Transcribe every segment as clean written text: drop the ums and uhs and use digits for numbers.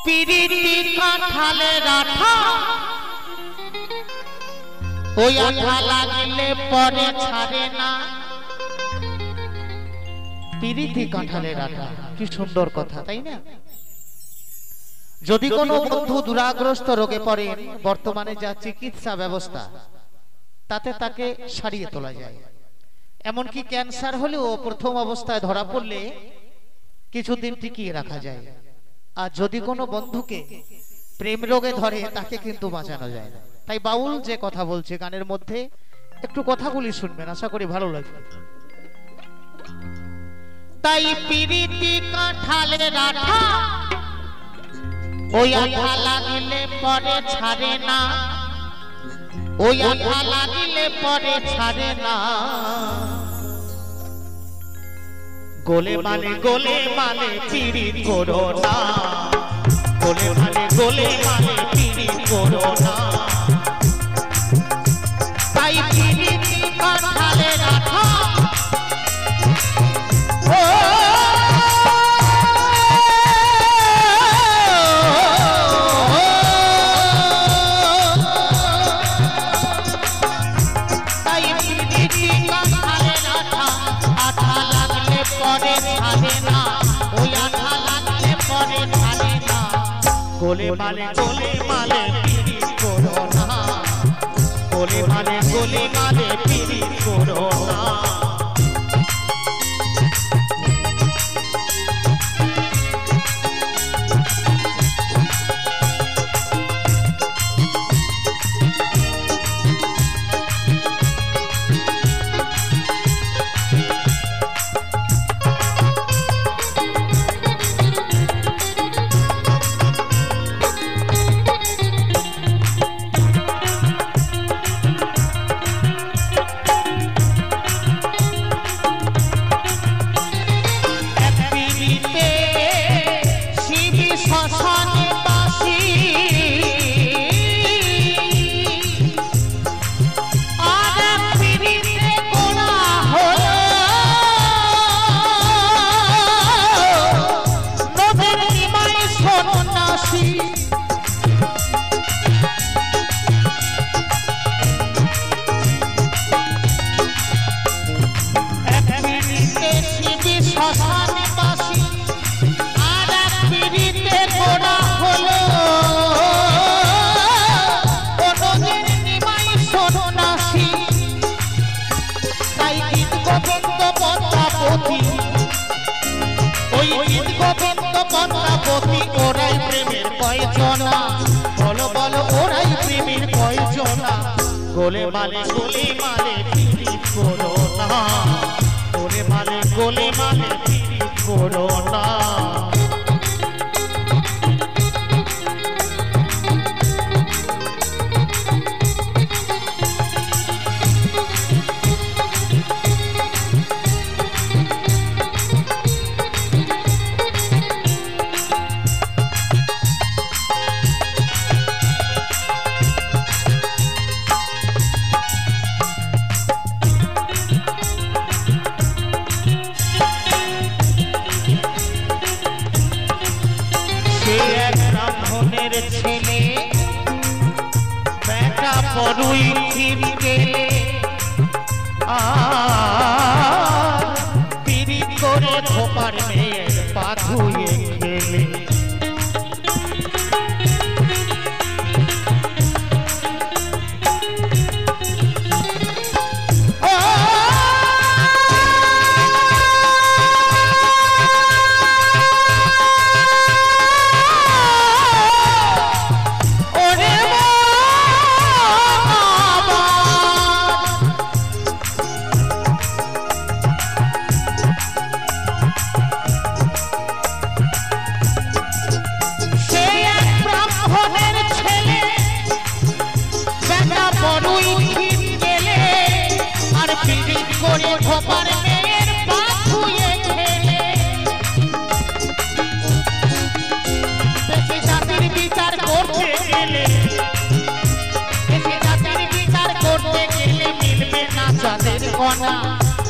পিরিতি কাঁঠালের আঠা ওই আঠা লাগলে পরে ছাড়ে না। পিরিতি কাঁঠালের আঠা, কি সুন্দর কথা, তাই না? যদি কোনো বন্ধু দুরাগ্রস্ত রোগে পড়েন, বর্তমানে যা চিকিৎসা ব্যবস্থা তাতে তাকে সারিয়ে তোলা যায়। এমনকি ক্যান্সার হলেও প্রথম অবস্থায় ধরা পড়লে কিছুদিন টিকিয়ে রাখা যায়। আর যদি কোনো বন্ধুকে প্রেম রোগে ধরে তাকে কিন্তু বাঁচানো যায় না। তাই বাউল যে কথা বলছে গানের মধ্যে একটু কথাগুলি শুনবেন, আশা করি ভালো লাগবে। তাই পিরিতি কাঁঠালের আঠা ওই আঠা লাগলে পরে ছাড়ে না, ওই আঠা লাগলে পরে ছাড়ে না। গোলে মানে পিরিত করো না, গোলে মানে পিরিত করো না। তাই পিরিতি কাঁঠালের আঠা গোলে মানে পিরিত করো না, গোলে মানে পিরিত করো না। ওরাই প্রেমের কয়জনা, বলো বলো ওরাই প্রেমের কয়জনা। গোলে মানে পিরিত করো না, গোলে মানে পিরিত করো না। ছেলে বেটা পড়ুই ফিরকে আর পিরিত করে ধোপার মেয়ের পা ধুয়ে খেলে।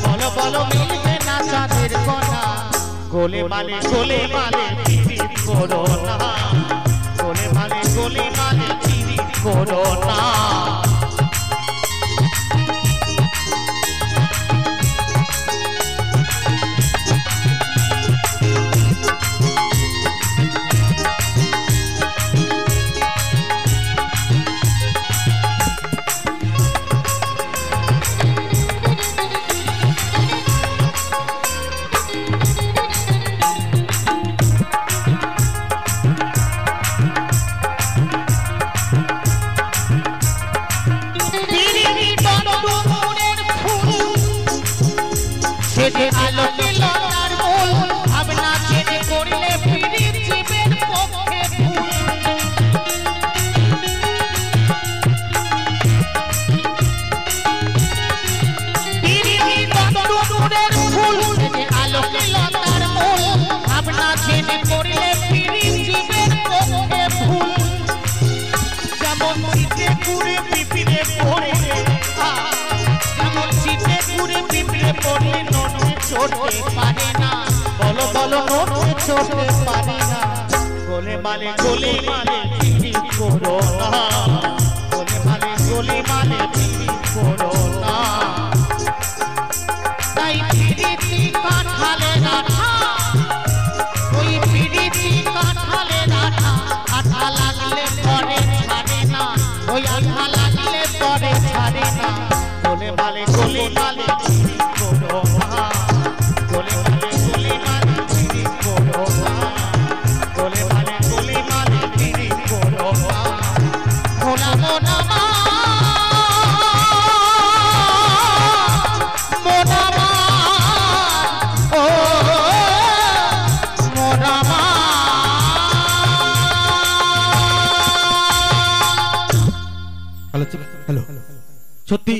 বলো বলো মিলবে না চাঁদের কণা, গোলে মালে পিরিত করো না। গোলে মালে চিনি করো না। সেজে আলোকে লতার মূল ভাবনা ছেড়ে করলে পীড়িত জীবের পক্ষে ভুল। পীড়িত তন্তুরের ফুল সেজে আলোকে লতার মূল ভাবনা ছেড়ে করলে পীড়িত জীবের পক্ষে ভুল। যেমন শীতে পুরে পিঁপড়ে পড়লে, যেমন শীতে পুরে পিঁপড়ে পড়লে छोड़ते पारे ना, बोलो बोलो नोटे छोड़ते पारे ना। गोले माले पीड़ी करो ना, गोले माले पीड़ी करो ना। ताई पीड़ी काठाले ना था, कोई पीड़ी काठाले ना था। आठा लागले परे छाड़े ना, कोई आठा लागले परे छाड़े ना। गोले माले पीड़ी करो ना, गोले माले पीड़ी करो ना, गोले माले पीड़ी करो ना। भोला मोना ओ मोना हेलो हेलो सত্যি